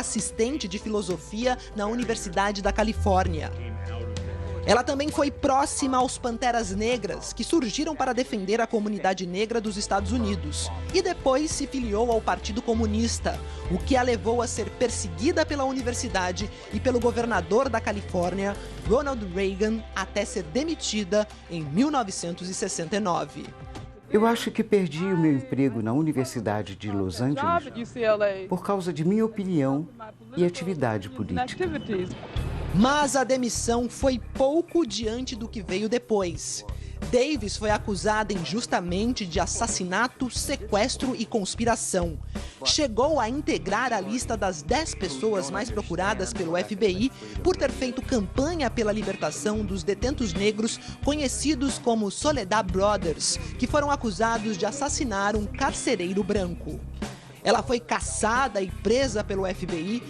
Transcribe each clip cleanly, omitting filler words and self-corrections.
assistente de filosofia na Universidade da Califórnia. Ela também foi próxima aos Panteras Negras, que surgiram para defender a comunidade negra dos Estados Unidos, e depois se filiou ao Partido Comunista, o que a levou a ser perseguida pela universidade e pelo governador da Califórnia, Ronald Reagan, até ser demitida em 1969. Eu acho que perdi o meu emprego na Universidade de Los Angeles por causa de minha opinião e atividade política. Mas a demissão foi pouco diante do que veio depois. Davis foi acusada injustamente de assassinato, sequestro e conspiração. Chegou a integrar a lista das 10 pessoas mais procuradas pelo FBI por ter feito campanha pela libertação dos detentos negros conhecidos como Soledad Brothers, que foram acusados de assassinar um carcereiro branco. Ela foi caçada e presa pelo FBI.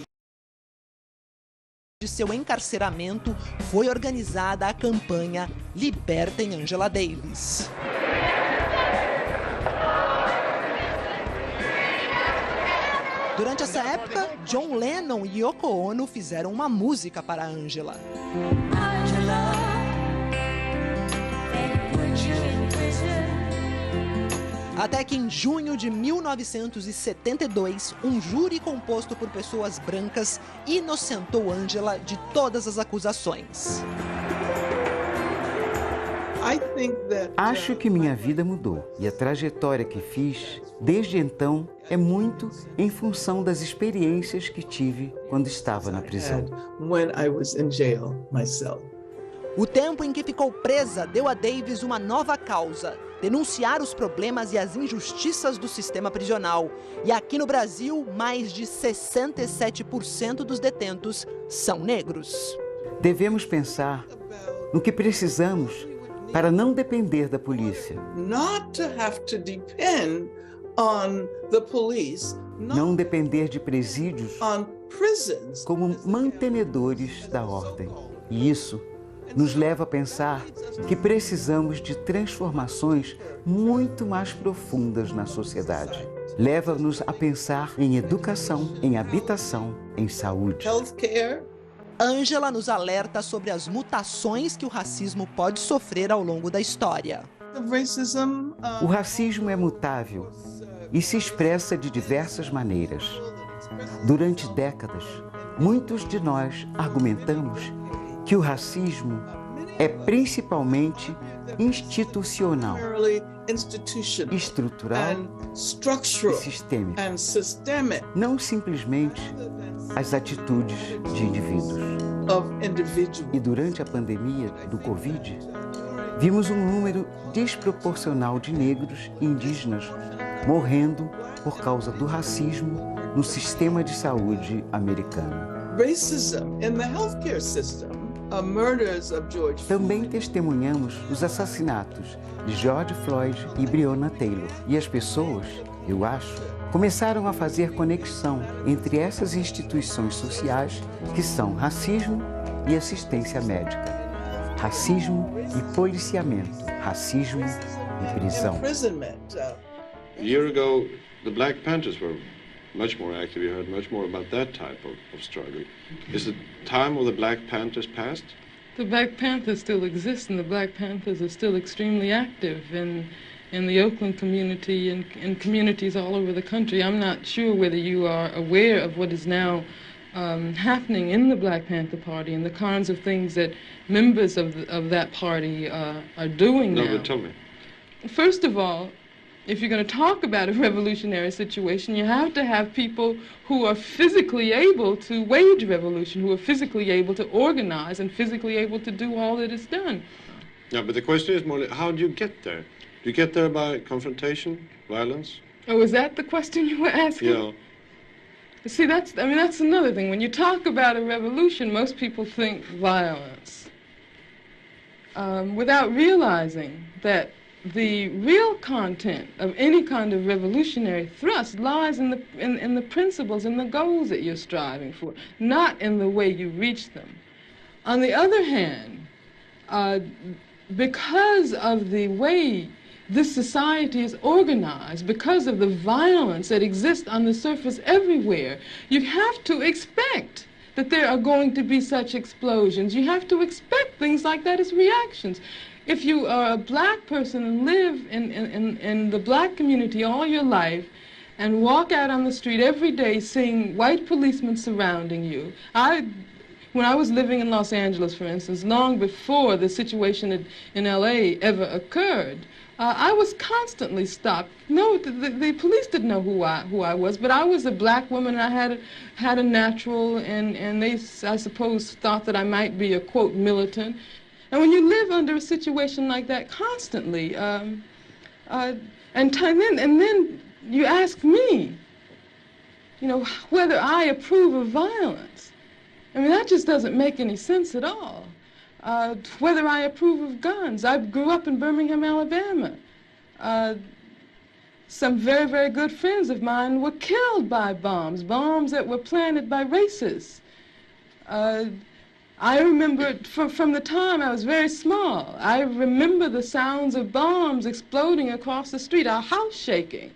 De seu encarceramento, foi organizada a campanha Libertem Angela Davis. Durante essa época, John Lennon e Yoko Ono fizeram uma música para Angela. Até que em junho de 1972, um júri composto por pessoas brancas inocentou Angela de todas as acusações. Acho que minha vida mudou e a trajetória que fiz desde então é muito em função das experiências que tive quando estava na prisão. O tempo em que ficou presa deu a Davis uma nova causa: denunciar os problemas e as injustiças do sistema prisional. E aqui no Brasil, mais de 67% dos detentos são negros. Devemos pensar no que precisamos para não depender da polícia. Não depender de presídios como mantenedores da ordem. E isso nos leva a pensar que precisamos de transformações muito mais profundas na sociedade. Leva-nos a pensar em educação, em habitação, em saúde. Angela nos alerta sobre as mutações que o racismo pode sofrer ao longo da história. O racismo é mutável e se expressa de diversas maneiras. Durante décadas, muitos de nós argumentamos que o racismo é principalmente institucional, estrutural e sistêmico, não simplesmente as atitudes de indivíduos. E durante a pandemia do Covid, vimos um número desproporcional de negros e indígenas morrendo por causa do racismo no sistema de saúde americano. Também testemunhamos os assassinatos de George Floyd e Breonna Taylor. E as pessoas, eu acho, começaram a fazer conexão entre essas instituições sociais que são racismo e assistência médica, racismo e policiamento, racismo e prisão. A year ago, the Black Panthers were much more active. You heard much more about that type of struggle. Is the time of the Black Panthers past? The Black Panthers still exist, and the Black Panthers are still extremely active in the Oakland community and in communities all over the country. I'm not sure whether you are aware of what is now happening in the Black Panther Party and the kinds of things that members of that party are doing now. No, but tell me. First of all, if you're going to talk about a revolutionary situation, you have to have people who are physically able to wage revolution, who are physically able to organize and physically able to do all that is done. Yeah, but the question is more, how do you get there? Do you get there by confrontation, violence? Oh, is that the question you were asking? Yeah. See, that's another thing. When you talk about a revolution, most people think violence, without realizing that the real content of any kind of revolutionary thrust lies in the principles and the goals that you're striving for, not in the way you reach them. On the other hand, because of the way this society is organized because of the violence that exists on the surface everywhere, you have to expect that there are going to be such explosions. You have to expect things like that as reactions. If you are a black person and live in the black community all your life and walk out on the street every day seeing white policemen surrounding you, when I was living in Los Angeles, for instance, long before the situation in LA ever occurred, I was constantly stopped. No, the police didn't know who I was, but I was a black woman, and I had a natural, and they, I suppose, thought that I might be a, quote, militant. And when you live under a situation like that constantly, and then you ask me, you know, whether I approve of violence. I mean, that just doesn't make any sense at all. Whether I approve of guns. I grew up in Birmingham, Alabama. Some very, very good friends of mine were killed by bombs that were planted by racists. I remember from the time I was very small, I remember the sounds of bombs exploding across the street, our house shaking.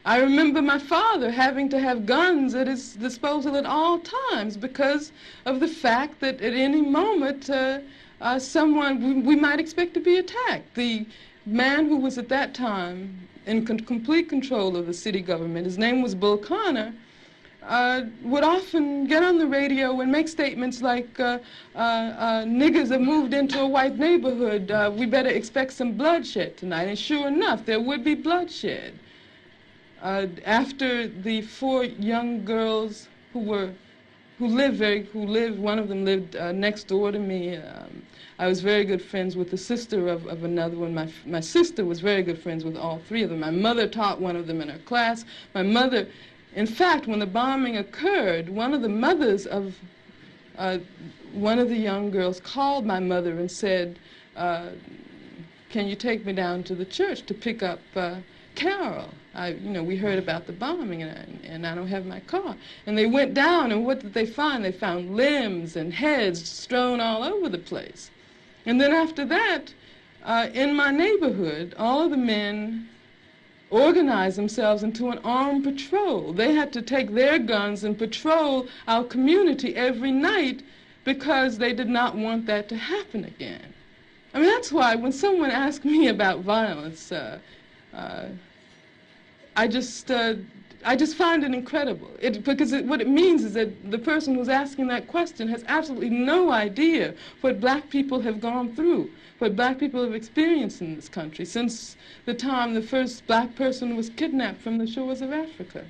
I remember my father having to have guns at his disposal at all times because of the fact that at any moment we might expect to be attacked. The man who was at that time in complete control of the city government, his name was Bull Connor, would often get on the radio and make statements like, niggers have moved into a white neighborhood, we better expect some bloodshed tonight. And sure enough, there would be bloodshed. After the 4 young girls who lived, one of them lived next door to me. I was very good friends with the sister of another one. My sister was very good friends with all 3 of them. My mother taught one of them in her class. My mother, in fact, when the bombing occurred, one of the mothers of one of the young girls called my mother and said, can you take me down to the church to pick up Carol? We heard about the bombing, and I don't have my car. And they went down, and what did they find? They found limbs and heads strewn all over the place. And then after that, in my neighborhood, all of the men organized themselves into an armed patrol. They had to take their guns and patrol our community every night because they did not want that to happen again. I mean, that's why when someone asks me about violence, I just find it incredible. Because what it means is that the person who's asking that question has absolutely no idea what black people have gone through, what black people have experienced in this country since the time the first black person was kidnapped from the shores of Africa.